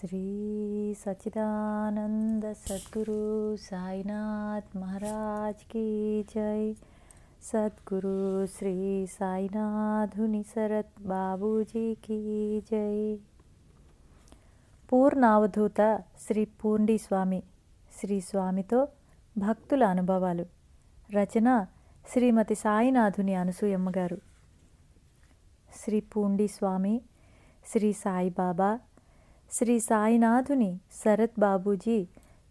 శ్రీ సచ్చిదానంద సద్గురు సాయినాథ్ మహారాజ్ की जय। సద్గురు శ్రీ సాయినాథుని శరత్ బాబూజీ की जय। పూర్ణావధూత శ్రీ పూండి స్వామి శ్రీ స్వామితో భక్తుల అనుభవాలు. రచన శ్రీమతి సాయినాథుని అనసూయమ్మ గారు. శ్రీ పూండి స్వామి, శ్రీ సాయిబాబా, శ్రీ సాయినాథుని శరత్ బాబూజీ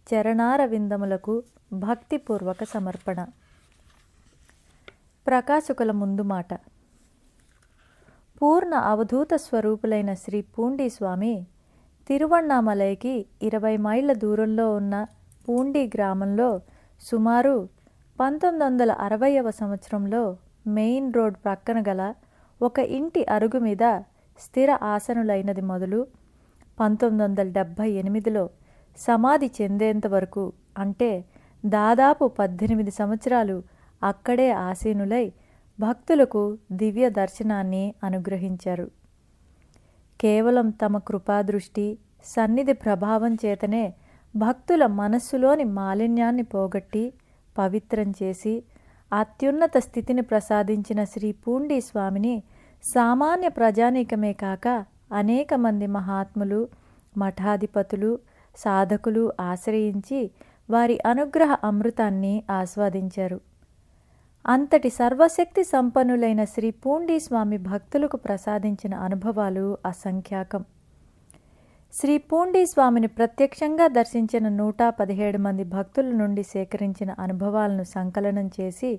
చరణారవిందములకు భక్తిపూర్వక సమర్పణ. ప్రకాశకుల ముందు మాట. పూర్ణ అవధూత స్వరూపులైన శ్రీ పూండి స్వామి తిరువణ్ణామలైకి 20 మైళ్ళ దూరంలో ఉన్న పూండి గ్రామంలో సుమారు 1960వ సంవత్సరంలో మెయిన్ రోడ్ ప్రక్కన గల ఒక ఇంటి అరుగు మీద స్థిర ఆసనులైనది మొదలు 1978లో సమాధి చెందేంత వరకు, అంటే దాదాపు 18 సంవత్సరాలు అక్కడే ఆసీనులై భక్తులకు దివ్య దర్శనాన్ని అనుగ్రహించారు. కేవలం తమ కృపాదృష్టి, సన్నిధి ప్రభావం చేతనే భక్తుల మనస్సులోని మాలిన్యాన్ని పోగొట్టి పవిత్రం చేసి అత్యున్నత స్థితిని ప్రసాదించిన శ్రీ పూండి స్వామిని సామాన్య ప్రజానీకమే కాక అనేక మంది మహాత్ములు, మఠాధిపతులు, సాధకులు ఆశ్రయించి వారి అనుగ్రహ అమృతాన్ని ఆస్వాదించారు. అంతటి సర్వశక్తి సంపన్నులైన శ్రీ పూండి స్వామి భక్తులకు ప్రసాదించిన అనుభవాలు అసంఖ్యాకం. శ్రీ పూండి స్వామిని ప్రత్యక్షంగా దర్శించిన 117 మంది భక్తుల నుండి సేకరించిన అనుభవాలను సంకలనం చేసి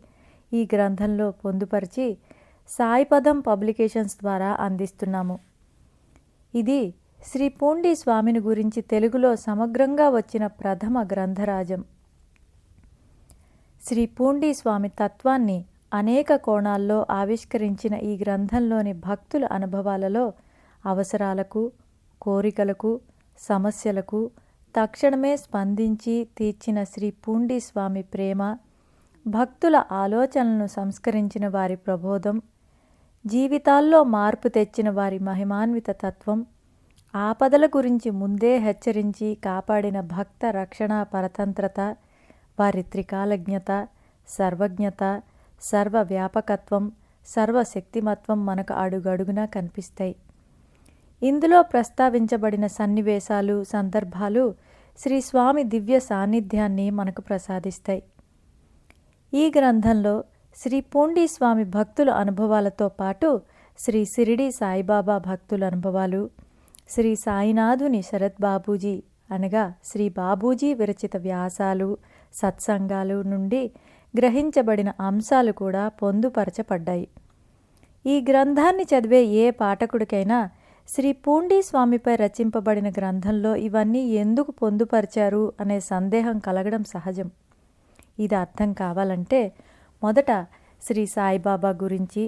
ఈ గ్రంథంలో పొందుపరిచి సాయిపదం పబ్లికేషన్స్ ద్వారా అందిస్తున్నాము. ఇది శ్రీ పూండి స్వామిని గురించి తెలుగులో సమగ్రంగా వచ్చిన ప్రథమ గ్రంథరాజం. శ్రీ పూండి స్వామి తత్వాన్ని అనేక కోణాల్లో ఆవిష్కరించిన ఈ గ్రంథంలోని భక్తుల అనుభవాలలో అవసరాలకు, కోరికలకు, సమస్యలకు తక్షణమే స్పందించి తీర్చిన శ్రీ పూండి స్వామి ప్రేమ, భక్తుల ఆలోచనలను సంస్కరించిన వారి ప్రబోధం, జీవితాల్లో మార్పు తెచ్చిన వారి మహిమాన్విత తత్వం, ఆపదల గురించి ముందే హెచ్చరించి కాపాడిన భక్త రక్షణ పరతంత్రత, వారి త్రికాలజ్ఞత, సర్వజ్ఞత, సర్వవ్యాపకత్వం, సర్వశక్తిమత్వం మనకు అడుగడుగునా కనిపిస్తాయి. ఇందులో ప్రస్తావించబడిన సన్నివేశాలు, సందర్భాలు శ్రీ స్వామి దివ్య సాన్నిధ్యాన్ని మనకు ప్రసాదిస్తాయి. ఈ గ్రంథంలో శ్రీ పూండి స్వామి భక్తుల అనుభవాలతో పాటు శ్రీ షిరిడి సాయిబాబా భక్తుల అనుభవాలు, శ్రీ సాయినాథుని శరత్ బాబూజీ అనగా శ్రీ బాబూజీ విరచిత వ్యాసాలు, సత్సంగాలు నుండి గ్రహించబడిన అంశాలు కూడా పొందుపరచబడ్డాయి. ఈ గ్రంథాన్ని చదివే ఏ పాఠకుడికైనా శ్రీ పూండి స్వామిపై రచింపబడిన గ్రంథంలో ఇవన్నీ ఎందుకు పొందుపరిచారు అనే సందేహం కలగడం సహజం. ఇది అర్థం కావాలంటే మొదట శ్రీ సాయిబాబా గురించి,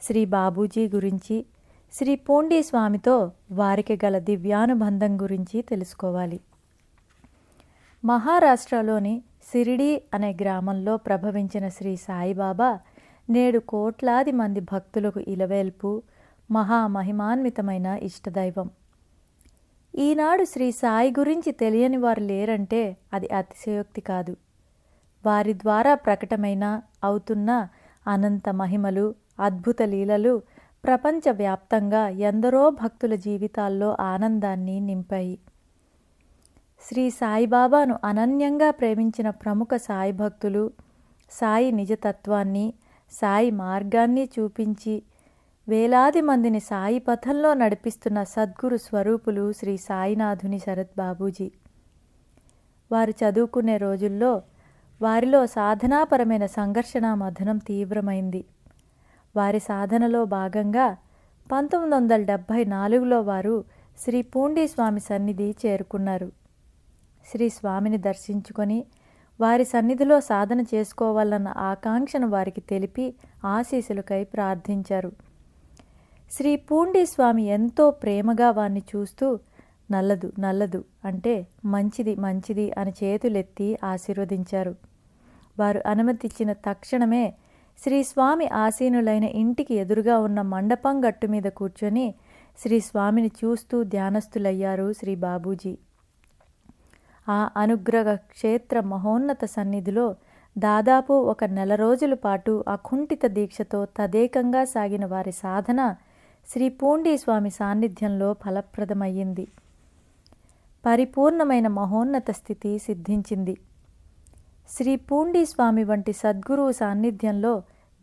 శ్రీ బాబూజీ గురించి, శ్రీ పూండి స్వామితో వారికి గల దివ్యానుబంధం గురించి తెలుసుకోవాలి. మహారాష్ట్రలోని షిరిడి అనే గ్రామంలో ప్రభవించిన శ్రీ సాయిబాబా నేడు కోట్లాది మంది భక్తులకు ఇలవేల్పు, మహామహిమాన్వితమైన ఇష్టదైవం. ఈనాడు శ్రీ సాయి గురించి తెలియని వారు లేరంటే అది అతిశయోక్తి కాదు. వారి ద్వారా ప్రకటమైన అవుతున్న అనంత మహిమలు, అద్భుత లీలలు ప్రపంచవ్యాప్తంగా ఎందరో భక్తుల జీవితాల్లో ఆనందాన్ని నింపాయి. శ్రీ సాయిబాబాను అనన్యంగా ప్రేమించిన ప్రముఖ సాయి భక్తులు, సాయి నిజతత్వాన్ని, సాయి మార్గాన్ని చూపించి వేలాది మందిని సాయి పథంలో నడిపిస్తున్న సద్గురు స్వరూపులు శ్రీ సాయినాథుని శరత్ బాబూజీ. వారు చదువుకునే రోజుల్లో వారిలో సాధనాపరమైన సంఘర్షణ మథనం తీవ్రమైంది. వారి సాధనలో భాగంగా 1974లో వారు శ్రీ పూండి స్వామి సన్నిధి చేరుకున్నారు. శ్రీ స్వామిని దర్శించుకొని వారి సన్నిధిలో సాధన చేసుకోవాలన్న ఆకాంక్షను వారికి తెలిపి ఆశీస్సులకై ప్రార్థించారు. శ్రీ పూండి స్వామి ఎంతో ప్రేమగా వారిని చూస్తూ నల్లదు నల్లదు అంటే మంచిది మంచిది అని చేతులెత్తి ఆశీర్వదించారు. వారు అనుమతిచ్చిన తక్షణమే శ్రీ స్వామి ఆసీనులైన ఇంటికి ఎదురుగా ఉన్న మండపం గట్టు మీద కూర్చొని శ్రీ స్వామిని చూస్తూ ధ్యానస్థులయ్యారు శ్రీ బాబూజీ. ఆ అనుగ్రహ క్షేత్ర మహోన్నత సన్నిధిలో దాదాపు 1 నెల రోజుల పాటు అకుంఠిత దీక్షతో తదేకంగా సాగిన వారి సాధన శ్రీ పూండీ స్వామి సాన్నిధ్యంలో ఫలప్రదమయ్యింది. పరిపూర్ణమైన మహోన్నత స్థితి సిద్ధించింది. శ్రీ పూండీ స్వామి వంటి సద్గురువు సాన్నిధ్యంలో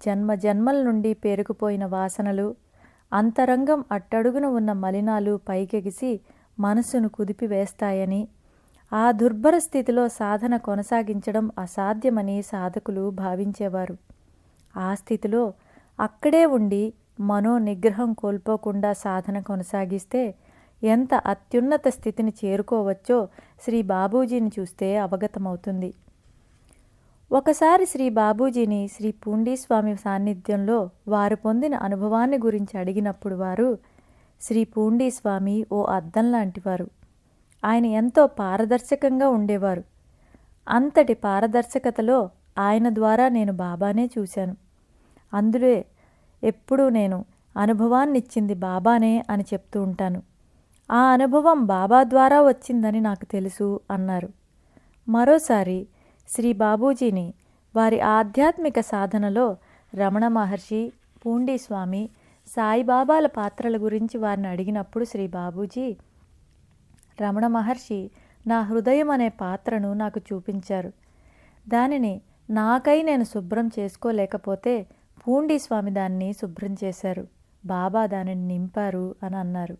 జన్మజన్మల నుండి పేరుకుపోయిన వాసనలు, అంతరంగం అట్టడుగున ఉన్న మలినాలు పైకెగిసి మనస్సును కుదిపివేస్తాయని, ఆ దుర్భర స్థితిలో సాధన కొనసాగించడం అసాధ్యమని సాధకులు భావించేవారు. ఆ స్థితిలో అక్కడే ఉండి మనోనిగ్రహం కోల్పోకుండా సాధన కొనసాగిస్తే ఎంత అత్యున్నత స్థితిని చేరుకోవచ్చో శ్రీ బాబూజీని చూస్తే అవగతమవుతుంది. ఒకసారి శ్రీ బాబూజీని శ్రీ పూండీ స్వామి సాన్నిధ్యంలో వారు పొందిన అనుభవాన్ని గురించి అడిగినప్పుడు వారు, శ్రీ పూండీ స్వామి ఓ అద్దం లాంటివారు. ఆయన ఎంతో పారదర్శకంగా ఉండేవారు. అంతటి పారదర్శకతలో ఆయన ద్వారా నేను బాబానే చూశాను. అందులో ఎప్పుడూ నేను అనుభవాన్నిచ్చింది బాబానే అని చెప్తూ ఉంటాను. ఆ అనుభవం బాబా ద్వారా వచ్చిందని నాకు తెలుసు అన్నారు. మరోసారి శ్రీ బాబూజీని వారి ఆధ్యాత్మిక సాధనలో రమణ మహర్షి, పూండీ స్వామి, సాయిబాబాల పాత్రల గురించి వారిని అడిగినప్పుడు శ్రీ బాబూజీ, రమణ మహర్షి నా హృదయం అనే పాత్రను నాకు చూపించారు. దానిని నాకై నేను శుభ్రం చేసుకోలేకపోతే పూండీ స్వామి దాన్ని శుభ్రం చేశారు, బాబా దానిని నింపారు అని అన్నారు.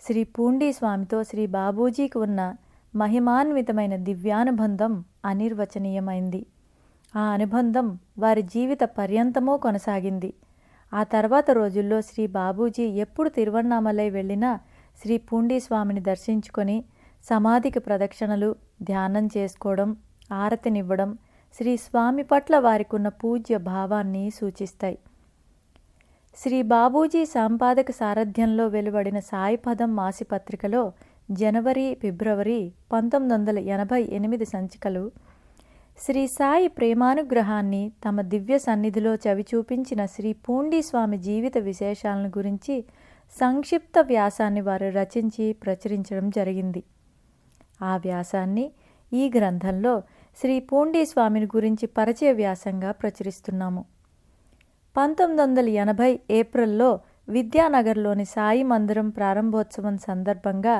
శ్రీ పూండీ స్వామితో శ్రీ బాబూజీకి ఉన్న మహిమాన్వితమైన దివ్యానుబంధం అనిర్వచనీయమైంది. ఆ అనుబంధం వారి జీవిత పర్యంతమూ కొనసాగింది. ఆ తర్వాత రోజుల్లో శ్రీ బాబూజీ ఎప్పుడు తిరువన్నామలై వెళ్ళినా శ్రీ పూండీ స్వామిని దర్శించుకొని సమాధికి ప్రదక్షిణలు, ధ్యానం చేసుకోవడం, ఆరతినివ్వడం శ్రీ స్వామి పట్ల వారికున్న పూజ్య భావాన్ని సూచిస్తాయి. శ్రీ బాబూజీ సంపాదక సారథ్యంలో వెలువడిన సాయిపదం మాసిపత్రికలో జనవరి, ఫిబ్రవరి 1988 సంచికలు శ్రీ సాయి ప్రేమానుగ్రహాన్ని తమ దివ్య సన్నిధిలో చవిచూపించిన శ్రీ పూండీ స్వామి జీవిత విశేషాలను గురించి సంక్షిప్త వ్యాసాన్ని వారు రచించి ప్రచురించడం జరిగింది. ఆ వ్యాసాన్ని ఈ గ్రంథంలో శ్రీ పూండీ స్వామిని గురించి పరిచయ వ్యాసంగా ప్రచురిస్తున్నాము. 1980 ఏప్రిల్లో విద్యానగర్లోని సాయి మందిరం ప్రారంభోత్సవం సందర్భంగా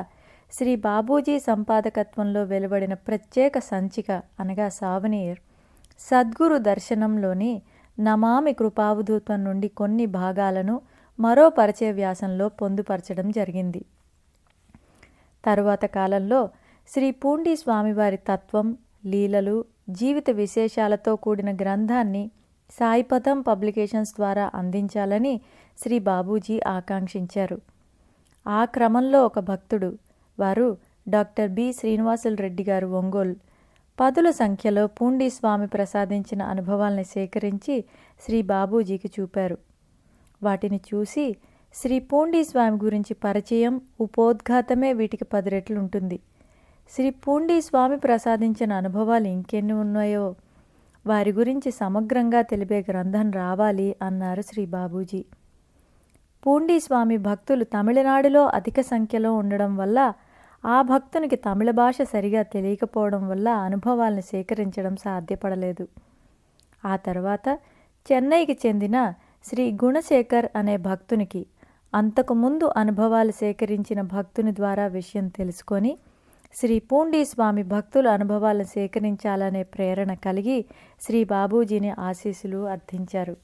శ్రీ బాబూజీ సంపాదకత్వంలో వెలువడిన ప్రత్యేక సంచిక అనగా సావనీర్ సద్గురు దర్శనంలోని నమామి కృపావధూతం నుండి కొన్ని భాగాలను మరో పరిచయ వ్యాసంలో పొందుపరచడం జరిగింది. తరువాత కాలంలో శ్రీ పూండీ స్వామివారి తత్వం, లీలలు, జీవిత విశేషాలతో కూడిన గ్రంథాన్ని సాయిపథం పబ్లికేషన్స్ ద్వారా అందించాలని శ్రీ బాబూజీ ఆకాంక్షించారు. ఆ క్రమంలో ఒక భక్తుడు, వారు డాక్టర్ బి శ్రీనివాసులు రెడ్డి గారు, ఒంగోలు, పదుల సంఖ్యలో పూండీ స్వామి ప్రసాదించిన అనుభవాల్ని సేకరించి శ్రీ బాబూజీకి చూపారు. వాటిని చూసి శ్రీ పూండీ స్వామి గురించి పరిచయం, ఉపోద్ఘాతమే వీటికి 10 రెట్లు ఉంటుంది. శ్రీ పూండీ స్వామి ప్రసాదించిన అనుభవాలు ఇంకెన్ని ఉన్నాయో వారి గురించి సమగ్రంగా తెలిపే గ్రంథం రావాలి అన్నారు శ్రీ బాబూజీ. పూండీ స్వామి భక్తులు తమిళనాడులో అధిక సంఖ్యలో ఉండడం వల్ల ఆ భక్తునికి తమిళ భాష సరిగా తెలియకపోవడం వల్ల అనుభవాలను సేకరించడం సాధ్యపడలేదు. ఆ తర్వాత చెన్నైకి చెందిన శ్రీ గుణశేఖర్ అనే భక్తునికి అంతకుముందు అనుభవాలు సేకరించిన భక్తుని ద్వారా విషయం తెలుసుకొని శ్రీ పూండీ స్వామి భక్తుల అనుభవాలను సేకరించాలనే ప్రేరణ కలిగి శ్రీ బాబూజీని ఆశీస్సులు అర్థించారు.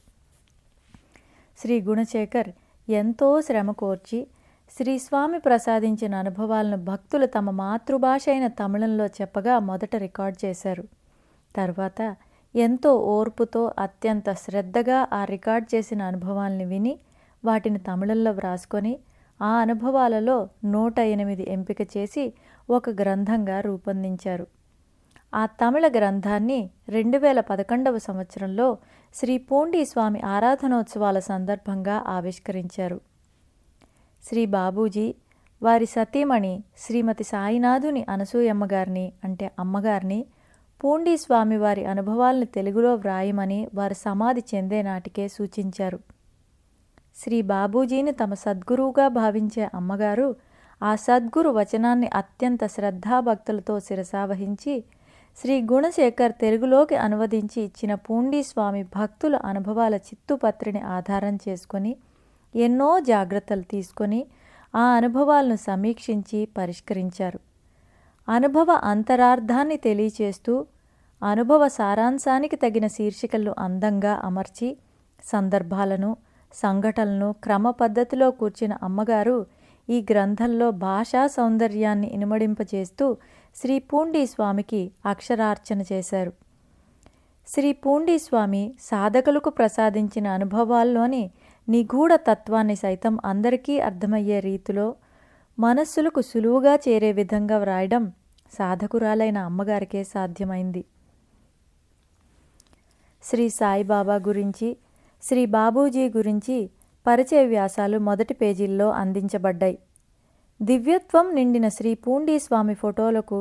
శ్రీ గుణశేఖర్ ఎంతో శ్రమ కోర్చి శ్రీ స్వామి ప్రసాదించిన అనుభవాలను భక్తులు తమ మాతృభాష అయిన తమిళంలో చెప్పగా మొదట రికార్డ్ చేశారు. తర్వాత ఎంతో ఓర్పుతో అత్యంత శ్రద్ధగా ఆ రికార్డ్ చేసిన అనుభవాల్ని విని వాటిని తమిళంలో వ్రాసుకొని ఆ అనుభవాలలో 108 ఎంపిక చేసి ఒక గ్రంథంగా రూపొందించారు. ఆ తమిళ గ్రంథాన్ని 2011 సంవత్సరంలో శ్రీ పూండీ స్వామి ఆరాధనోత్సవాల సందర్భంగా ఆవిష్కరించారు. శ్రీ బాబూజీ వారి సతీమణి శ్రీమతి సాయినాథుని అనసూయమ్మ గారిని, అంటే అమ్మగారిని, పూండీ స్వామి వారి అనుభవాలను తెలుగులో వ్రాయమని వారు సమాధి చెందే నాటికే సూచించారు. శ్రీ బాబూజీని తమ సద్గురువుగా భావించే అమ్మగారు ఆ సద్గురు వచనాన్ని అత్యంత శ్రద్ధాభక్తులతో శిరసావహించి శ్రీ గుణశేఖర్ తెలుగులోకి అనువదించి ఇచ్చిన పూండీ స్వామి భక్తుల అనుభవాల చిత్తుపత్రిని ఆధారం చేసుకొని ఎన్నో జాగ్రత్తలు తీసుకొని ఆ అనుభవాలను సమీక్షించి పరిష్కరించారు. అనుభవ అంతరార్థాన్ని తెలియచేస్తూ అనుభవ సారాంశానికి తగిన శీర్షికలు అందంగా అమర్చి సందర్భాలను సంఘటనలను క్రమ పద్ధతిలో కూర్చిన అమ్మగారు ఈ గ్రంథంలో భాషా సౌందర్యాన్ని ఇనుమడింపచేస్తూ శ్రీ పూండీ స్వామికి అక్షరార్చన చేశారు. శ్రీ పూండీ స్వామి సాధకులకు ప్రసాదించిన అనుభవాల్లోని నిగూఢ తత్వాన్ని సైతం అందరికీ అర్థమయ్యే రీతిలో మనస్సులకు సులువుగా చేరే విధంగా వ్రాయడం సాధకురాలైన అమ్మగారికే సాధ్యమైంది. శ్రీ సాయిబాబా గురించి, శ్రీ బాబూజీ గురించి పరిచయ వ్యాసాలు మొదటి పేజీల్లో అందించబడ్డాయి. దివ్యత్వం నిండిన శ్రీ పూండీ స్వామి ఫోటోలకు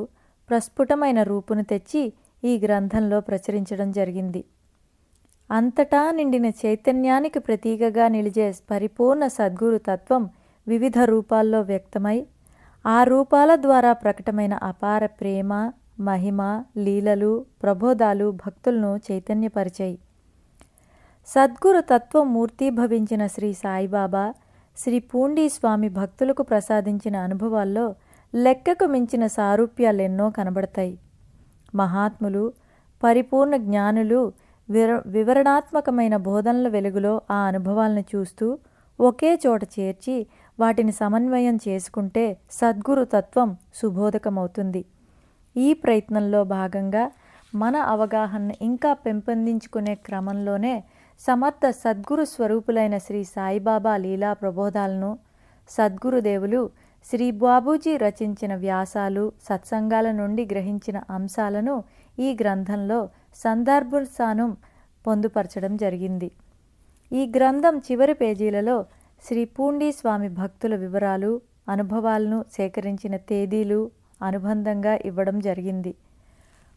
ప్రస్ఫుటమైన రూపును తెచ్చి ఈ గ్రంథంలో ప్రచురించడం జరిగింది. అంతటా నిండిన చైతన్యానికి ప్రతీకగా నిలిచే పరిపూర్ణ సద్గురు తత్వం వివిధ రూపాల్లో వ్యక్తమై ఆ రూపాల ద్వారా ప్రకటమైన అపార ప్రేమ, మహిమ, లీలలు, ప్రబోధాలు భక్తులను చైతన్యపరిచాయి. సద్గురు తత్వం మూర్తీభవించిన శ్రీ సాయిబాబా, శ్రీ పూండీ స్వామి భక్తులకు ప్రసాదించిన అనుభవాల్లో లెక్కకు మించిన సారూప్యాలెన్నో కనబడతాయి. మహాత్ములు, పరిపూర్ణ జ్ఞానులు వివరణాత్మకమైన బోధనల వెలుగులో ఆ అనుభవాలను చూస్తూ ఒకే చోట చేర్చి వాటిని సమన్వయం చేసుకుంటే సద్గురు తత్వం సుబోధకమవుతుంది. ఈ ప్రయత్నంలో భాగంగా మన అవగాహనను ఇంకా పెంపొందించుకునే క్రమంలోనే సమర్థ సద్గురు స్వరూపులైన శ్రీ సాయిబాబా లీలా ప్రబోధాలను, సద్గురుదేవులు శ్రీ బాబూజీ రచించిన వ్యాసాలు, సత్సంగాల నుండి గ్రహించిన అంశాలను ఈ గ్రంథంలో సందర్భానుసారం పొందుపరచడం జరిగింది. ఈ గ్రంథం చివరి పేజీలలో శ్రీ పూండీ స్వామి భక్తుల వివరాలు, అనుభవాలను సేకరించిన తేదీలు అనుబంధంగా ఇవ్వడం జరిగింది.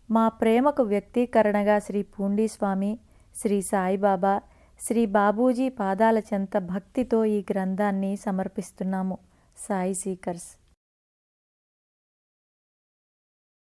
మా ప్రేమకు వ్యక్తీకరణగా శ్రీ పూండీ స్వామి, శ్రీ సాయిబాబా, శ్రీ బాబూజీ పాదాల చెంత భక్తితో ఈ గ్రంథాన్ని సమర్పిస్తున్నాము. సాయి సీకర్స్.